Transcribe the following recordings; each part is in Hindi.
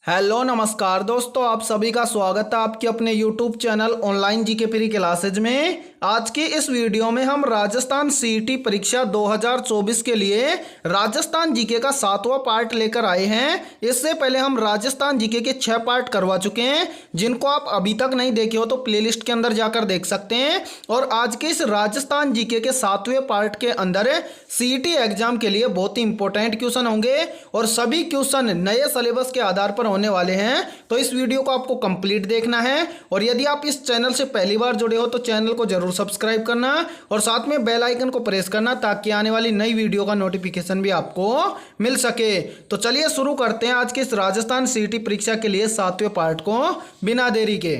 हेलो नमस्कार दोस्तों, आप सभी का स्वागत है आपके अपने YouTube channel online GK pre classes में। आज की इस वीडियो में हम राजस्थान सीईटी परीक्षा 2024 के लिए राजस्थान जीके का 7वां पार्ट लेकर आए हैं। इससे पहले हम राजस्थान जीके के 6 पार्ट करवा चुके हैं, जिनको आप अभी तक नहीं देखे हो तो प्लेलिस्ट के अंदर जाकर देख सकते हैं। और आज के इस राजस्थान जीके के 7वें पार्ट के अंदर सीईटी एग्जाम के लिए बहुत ही इंपॉर्टेंट क्वेश्चन होंगे और सभी क्वेश्चन नए सिलेबस के आधार पर होने वाले हैं। तो इस वीडियो को आपको कंप्लीट देखना है और यदि आप इस चैनल से पहली बार जुड़े हो तो चैनल को जरूर सब्सक्राइब करना और साथ में बेल आइकन को प्रेस करना ताकि आने वाली नई वीडियो का नोटिफिकेशन भी आपको मिल सके। तो चलिए शुरू करते हैं आज के इस राजस्थान सीईटी परीक्षा के लिए 7वें पार्ट को बिना देरी के।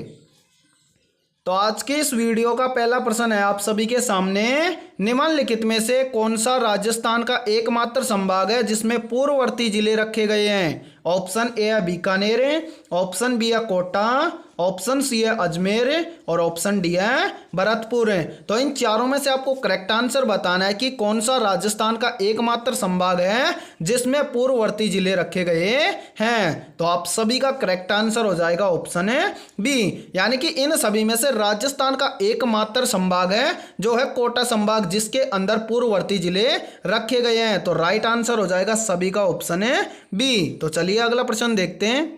तो आज के इस वीडियो का पहला प्रश्न है आप सभी के सामने, निम्नलिखित में से कौन सा राजस्थान का एकमात्र संभाग है जिसमें पूर्ववर्ती जिले रखे गए हैं। ऑप्शन ए है बीकानेर, ऑप्शन बी है कोटा, ऑप्शन सी है अजमेर और ऑप्शन डी है भरतपुर। तो इन चारों में से आपको करेक्ट आंसर बताना है कि कौन सा राजस्थान का एकमात्र संभाग है जिसमें पूर्ववर्ती जिले रखे गए हैं। तो आप सभी का करेक्ट आंसर हो जाएगा ऑप्शन है बी, यानी कि इन सभी में से राजस्थान का एकमात्र संभाग है जो है कोटा संभाग, जिसके अंदर पूर्ववर्ती जिले रखे गए हैं। तो राइट आंसर हो जाएगा सभी का ऑप्शन है बी। तो चलिए अगला प्रश्न देखते हैं।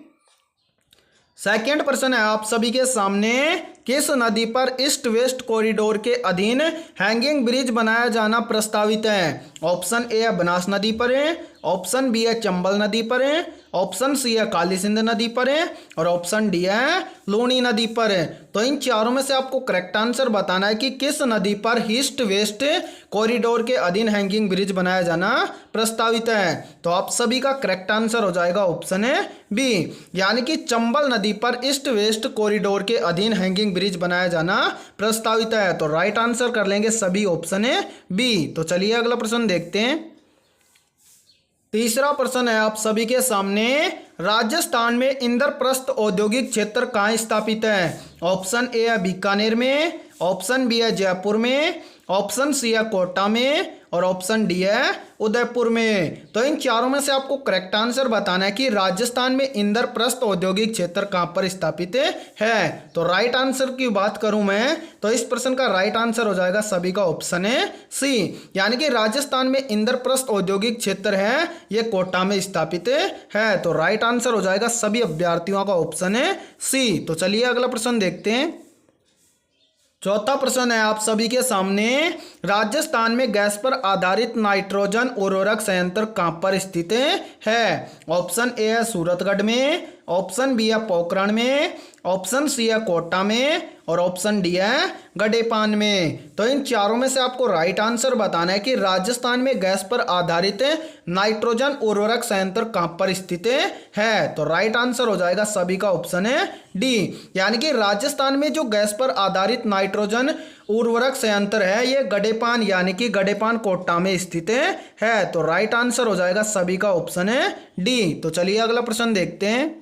सेकेंड प्रश्न है आप सभी के सामने, किस नदी पर ईस्ट वेस्ट कॉरिडोर के अधीन हैंगिंग ब्रिज बनाया जाना प्रस्तावित है। ऑप्शन ए है बनास नदी पर है, ऑप्शन बी है चंबल नदी पर है, ऑप्शन सी है काली सिंध नदी पर है और ऑप्शन डी है लूनी नदी पर है। तो इन चारों में से आपको करेक्ट आंसर बताना है कि किस नदी पर ईस्ट वेस्ट कॉरिडोर के अधीन हैंगिंग ब्रिज बनाया जाना प्रस्तावित है। तो आप सभी का करेक्ट आंसर हो जाएगा ऑप्शन है बी, यानी कि चंबल नदी पर ईस्ट वेस्ट कॉरिडोर के अधीन हैंगिंग ब्रिज बनाया जाना प्रस्तावित है। तो राइट आंसर कर लेंगे सभी ऑप्शन है बी। तो चलिए अगला प्रश्न देखते हैं। तीसरा प्रश्न है आप सभी के सामने, राजस्थान में इंद्रप्रस्थ औद्योगिक क्षेत्र कहाँ स्थापित है। ऑप्शन ए है बीकानेर में, ऑप्शन बी है जयपुर में, ऑप्शन सी है कोटा में और ऑप्शन डी है उदयपुर में। तो इन चारों में से आपको करेक्ट आंसर बताना है कि राजस्थान में इंद्रप्रस्थ औद्योगिक क्षेत्र कहां पर स्थापित है। तो राइट आंसर की बात करूं मैं तो इस प्रश्न का राइट आंसर हो जाएगा सभी का ऑप्शन है सी, यानी कि राजस्थान में इंद्रप्रस्थ औद्योगिक क्षेत्र है ये कोटा में स्थापित है। तो राइट आंसर हो जाएगा सभी अभ्यर्थियों का ऑप्शन है सी। तो चलिए अगला प्रश्न देखते हैं। चौथा प्रश्न है आप सभी के सामने, राजस्थान में गैस पर आधारित नाइट्रोजन उर्वरक संयंत्र कहां पर स्थित है। ऑप्शन ए है सूरतगढ़ में, ऑप्शन बी है पोखरण में, ऑप्शन सी है कोटा में और ऑप्शन डी है गडेपान में। तो इन चारों में से आपको राइट आंसर बताना है कि राजस्थान में गैस पर आधारित नाइट्रोजन उर्वरक संयंत्र कहां पर स्थित है। तो राइट आंसर हो जाएगा सभी का ऑप्शन है डी, यानी कि राजस्थान में जो गैस पर आधारित नाइट्रोजन उर्वरक संयंत्र है ये गडेपान यानी कि गडेपान कोटा में स्थित है। तो राइट आंसर हो जाएगा सभी का ऑप्शन है डी। तो चलिए अगला प्रश्न देखते हैं।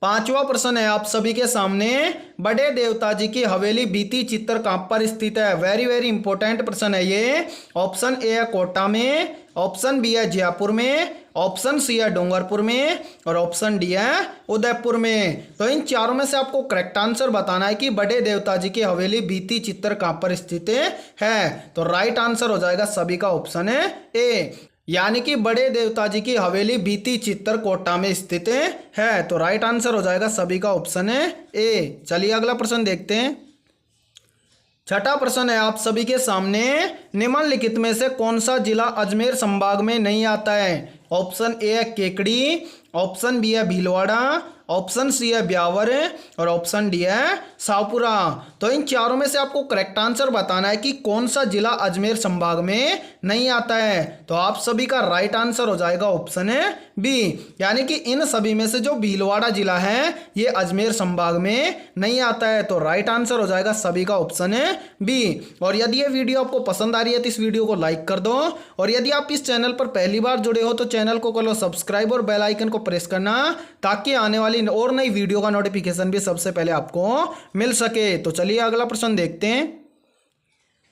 पांचवा प्रश्न है आप सभी के सामने, बड़े देवता जी की हवेली बीती चित्तर कहां पर स्थित है। वेरी वेरी इंपॉर्टेंट प्रश्न है ये। ऑप्शन ए है कोटा में, ऑप्शन बी है जयपुर में, ऑप्शन सी है डूंगरपुर में और ऑप्शन डी है उदयपुर में। तो इन चारों में से आपको करेक्ट आंसर बताना है कि बड़े देवता जी की हवेली बीती चित्तर कहां पर स्थित है। तो राइट आंसर हो जाएगा सभी का ऑप्शन है ए, यानी कि बड़े देवता जी की हवेली बीती चित्तर कोटा में स्थित है। तो राइट आंसर हो जाएगा सभी का ऑप्शन है ए। चलिए अगला प्रश्न देखते हैं। छठा प्रश्न है आप सभी के सामने, निम्नलिखित में से कौन सा जिला अजमेर संभाग में नहीं आता है। ऑप्शन ए है केकड़ी, ऑप्शन बी है भीलवाड़ा, ऑप्शन सी है ब्यावर और ऑप्शन डी है शाहपुरा। तो इन चारों में से आपको करेक्ट आंसर बताना है कि कौन सा जिला अजमेर संभाग में नहीं आता है। तो आप सभी का राइट आंसर हो जाएगा ऑप्शन है बी, यानी कि इन सभी में से जो भीलवाड़ा जिला है ये अजमेर संभाग में नहीं आता है। तो राइट आंसर हो जाएगा सभी का ऑप्शन है बी। और यदि ये वीडियो आपको पसंद आ रही है तो इस वीडियो को लाइक कर दो और यदि आप इस चैनल पर पहली बार जुड़े हो तो चैनल को कर लो सब्सक्राइब और बेल आइकन को प्रेस करना ताकि आने वाली और नई वीडियो का नोटिफिकेशन भी सबसे पहले आपको मिल सके। तो चलिए अगला प्रश्न देखते हैं।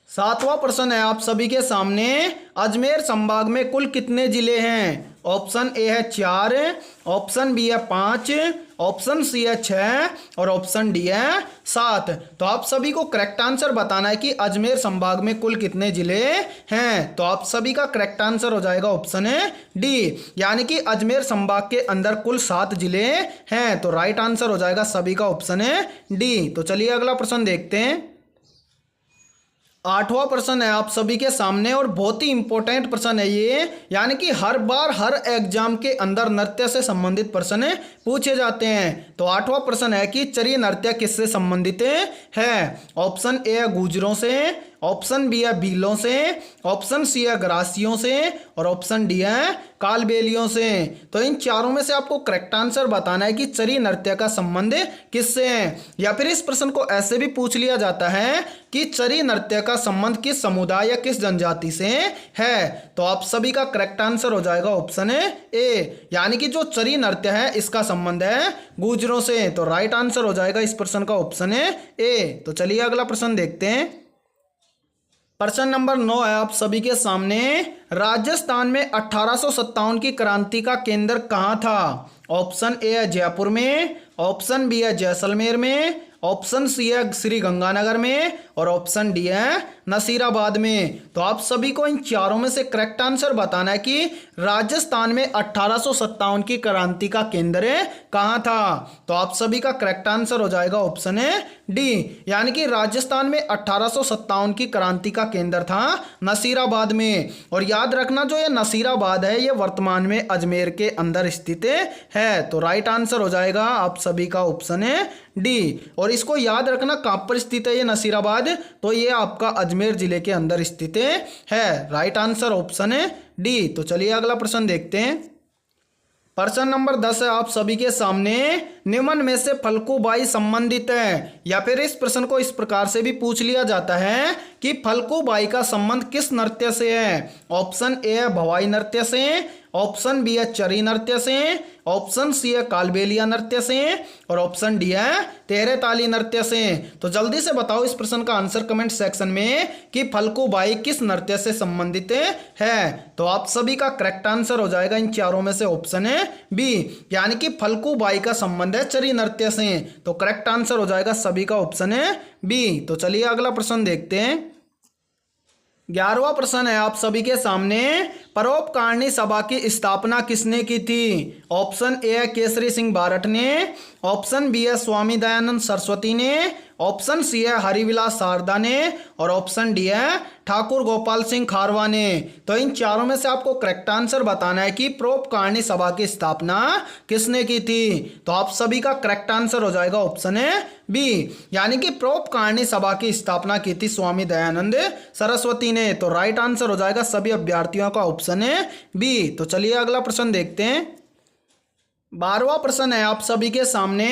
सातवां प्रश्न है आप सभी के सामने, अजमेर संभाग में कुल कितने जिले हैं। ऑप्शन ए है 4, ऑप्शन बी है 5, ऑप्शन सी है 6 और ऑप्शन डी है 7। तो आप सभी को करेक्ट आंसर बताना है कि अजमेर संभाग में कुल कितने जिले हैं। तो आप सभी का करेक्ट आंसर हो जाएगा ऑप्शन है डी, यानी कि अजमेर संभाग के अंदर कुल 7 जिले हैं। तो राइट आंसर हो जाएगा सभी का ऑप्शन है डी। तो चलिए अगला प्रश्न देखते हैं। 8वां प्रश्न है आप सभी के सामने और बहुत ही इंपॉर्टेंट प्रश्न है ये, यानी कि हर बार हर एग्जाम के अंदर नृत्य से संबंधित प्रश्न पूछे जाते हैं। तो 8वां प्रश्न है कि चरी नृत्य किससे संबंधित है। ऑप्शन ए है गुजरों से, ऑप्शन बी है भीलों से, ऑप्शन सी है गरासियों से और ऑप्शन डी है कालबेलियों से। तो इन चारों में से आपको करेक्ट आंसर बताना है कि चरी नृत्य का संबंध किससे है। या फिर इस प्रश्न को ऐसे भी पूछ लिया जाता है कि चरी नृत्य का संबंध किस समुदाय या किस जनजाति से है। तो आप सभी का करेक्ट आंसर हो जाएगा ऑप्शन ए, यानी कि जो चरी नृत्य है इसका संबंध है गुजरों से। तो राइट आंसर हो जाएगा इस प्रश्न का ऑप्शन ए। तो चलिए अगला प्रश्न देखते हैं। प्रश्न नंबर 9 है आप सभी के सामने। राजस्थान में 1857 की क्रांति का केंद्र कहाँ था। ऑप्शन ए है जयपुर में, ऑप्शन बी है जैसलमेर में, ऑप्शन सी है श्री गंगानगर में और ऑप्शन डी है नसीराबाद में। तो आप सभी को इन चारों में से करेक्ट आंसर बताना है कि राजस्थान में 1857 की क्रांति का केंद्र कहाँ था। तो आप सभी का करेक्ट आंसर हो जाएगा ऑप्शन है डी, यानी कि राजस्थान में 1857 की क्रांति का केंद्र था नसीराबाद में। और याद रखना जो ये नसीराबाद है ये वर्तमान में अजमेर के अंदर स्थित है। तो राइट आंसर हो जाएगा आप सभी का ऑप्शन है डी। और इसको याद रखना कहाँ पर स्थित है ये नसीराबाद, तो ये आपका अजमेर जिले के अंदर स्थित है। राइट आंसर ऑप्शन है डी। तो चलिए अगला प्रश्न देखते हैं। प्रश्न नंबर 10 है आप सभी के सामने। निम्न में से फल्गुबाई संबंधित है। या फिर इस प्रश्न को इस प्रकार से भी पूछ लिया जाता है कि फल्गुबाई का संबंध किस नृत्य से है। ऑप्शन ए है भवाई नृत्य से, ऑप्शन बी है चरी नृत्य से, ऑप्शन सी है कालबेलिया नृत्य से और ऑप्शन डी है तेरे ताली नृत्य से। तो जल्दी से बताओ इस प्रश्न का आंसर कमेंट सेक्शन में कि फल्गुबाई किस नृत्य से संबंधित है। तो आप सभी का करेक्ट आंसर हो जाएगा इन चारों में से ऑप्शन है बी, यानी कि फल्गुबाई का संबंध है चरी नृत्य से। तो करेक्ट आंसर हो जाएगा सभी का ऑप्शन है बी। तो चलिए अगला प्रश्न देखते हैं। 11वां प्रश्न है आप सभी के सामने। परोपकारिणी सभा की स्थापना किसने की थी। ऑप्शन ए है केसरी सिंह बारठ ने, ऑप्शन बी है स्वामी दयानंद सरस्वती ने, ऑप्शन सी है हरिविलास शारदा ने और ऑप्शन डी है ठाकुर गोपाल सिंह खारवा ने। तो इन चारों में से आपको करेक्ट आंसर बताना है कि परोपकारिणी सभा की स्थापना किसने की थी। तो आप सभी का करेक्ट आंसर हो जाएगा ऑप्शन है बी, यानी कि परोपकारिणी सभा की स्थापना की थी स्वामी दयानंद सरस्वती ने। तो राइट आंसर हो जाएगा सभी अभ्यर्थियों का ऑप्शन है बी। तो चलिए अगला प्रश्न देखते हैं। 12वां प्रश्न है आप सभी के सामने।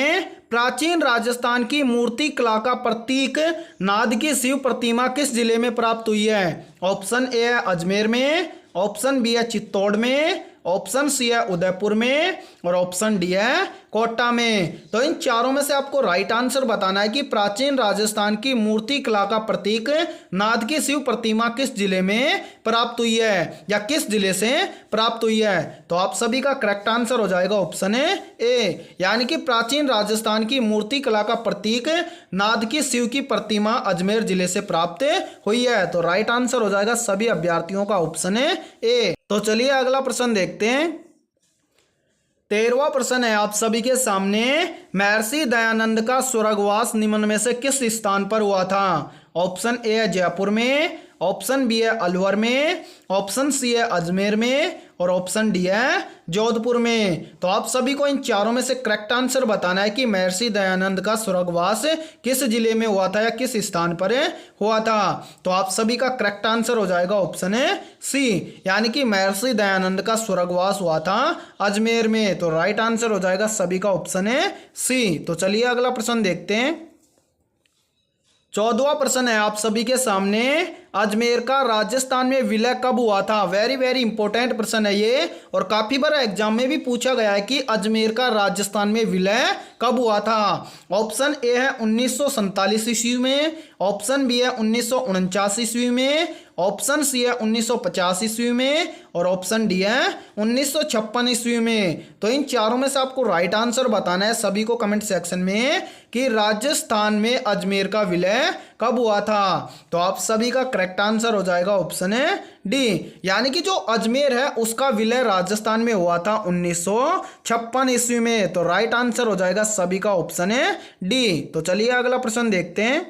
प्राचीन राजस्थान की मूर्ति कला का प्रतीक नाद की शिव प्रतिमा किस जिले में प्राप्त हुई है। ऑप्शन ए है अजमेर में, ऑप्शन बी है चित्तौड़ में, ऑप्शन सी है उदयपुर में और ऑप्शन डी है कोटा में। तो इन चारों में से आपको राइट आंसर बताना है कि प्राचीन राजस्थान की मूर्ति कला का प्रतीक नाद की शिव प्रतिमा किस जिले में प्राप्त हुई है या किस जिले से प्राप्त हुई है। तो आप सभी का करेक्ट आंसर हो जाएगा ऑप्शन है ए, यानी कि प्राचीन राजस्थान की मूर्ति कला का प्रतीक नाद की शिव की प्रतिमा अजमेर जिले से प्राप्त हुई है। तो राइट आंसर हो जाएगा सभी अभ्यर्थियों का ऑप्शन है ए। तो चलिए अगला प्रश्न देखते हैं। 13वां प्रश्न है आप सभी के सामने। महर्षि दयानंद का स्वर्गवास निम्न में से किस स्थान पर हुआ था। ऑप्शन ए है जयपुर में, ऑप्शन बी है अलवर में, ऑप्शन सी है अजमेर में और ऑप्शन डी है जोधपुर में। तो आप सभी को इन चारों में से करेक्ट आंसर बताना है कि महर्षि दयानंद का स्वर्गवास किस जिले में हुआ था या किस स्थान पर हुआ था। तो आप सभी का करेक्ट आंसर हो जाएगा ऑप्शन है सी, यानी कि महर्षि दयानंद का स्वर्गवास हुआ था अजमेर में। तो राइट आंसर हो जाएगा सभी का ऑप्शन है सी। तो चलिए अगला प्रश्न देखते हैं। 14वां प्रश्न है आप सभी के सामने। अजमेर का राजस्थान में विलय कब हुआ था? वेरी वेरी इंपॉर्टेंट प्रश्न है ये, और काफी बार एग्जाम में भी पूछा गया है कि अजमेर का राजस्थान में विलय कब हुआ था। ऑप्शन ए है 1947 ईस्वी में, ऑप्शन बी है 1949 ईस्वी में, ऑप्शन सी है 1950 ईस्वी में, और ऑप्शन डी है 1956 ईस्वी में। तो इन चारों में से आपको राइट आंसर बताना है सभी को कमेंट सेक्शन में कि राजस्थान में अजमेर का विलय कब हुआ था। तो आप सभी का करेक्ट आंसर हो जाएगा ऑप्शन है डी, यानी कि जो अजमेर है उसका विलय राजस्थान में हुआ था 1956 ईस्वी में। तो राइट आंसर हो जाएगा सभी का ऑप्शन है डी। तो चलिए अगला प्रश्न देखते हैं।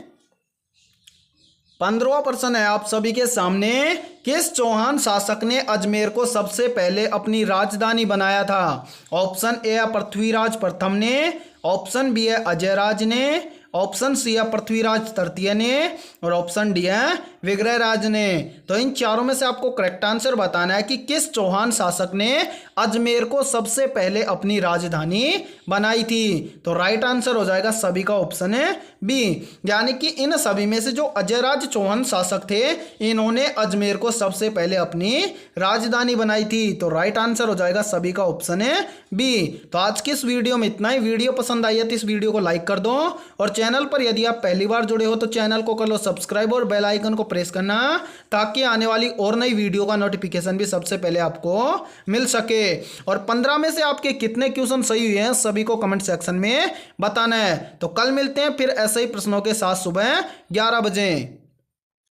15वां प्रश्न है आप सभी के सामने, किस चौहान शासक ने अजमेर को सबसे पहले अपनी राजधानी बनाया था? ऑप्शन ए है पृथ्वीराज प्रथम ने, ऑप्शन बी है अजयराज ने, ऑप्शन सी है पृथ्वीराज तृतीय ने, और ऑप्शन डी है विग्रहराज ने। तो इन चारों में से आपको करेक्ट आंसर बताना है कि किस चौहान शासक ने अजमेर को सबसे पहले अपनी राजधानी बनाई थी। तो राइट आंसर हो जाएगा सभी का ऑप्शन है बी, यानी कि इन सभी में से जो अजयराज चौहान शासक थे इन्होंने अजमेर को सबसे पहले अपनी राजधानी बनाई थी। तो राइट आंसर हो जाएगा सभी का ऑप्शन है बी। तो आज की इस वीडियो में इतना ही। वीडियो पसंद आई है तो इस वीडियो को लाइक कर दो, और चैनल पर यदि आप पहली बार जुड़े हो तो चैनल को कर लो सब्सक्राइब और बेल आइकन को प्रेस करना, ताकि आने वाली और नई वीडियो का नोटिफिकेशन भी सबसे पहले आपको मिल सके। और 15 में से आपके कितने क्वेश्चन सही हुए हैं सभी को कमेंट सेक्शन में बताना है। तो कल मिलते हैं फिर ऐसे ही प्रश्नों के साथ सुबह 11 बजे।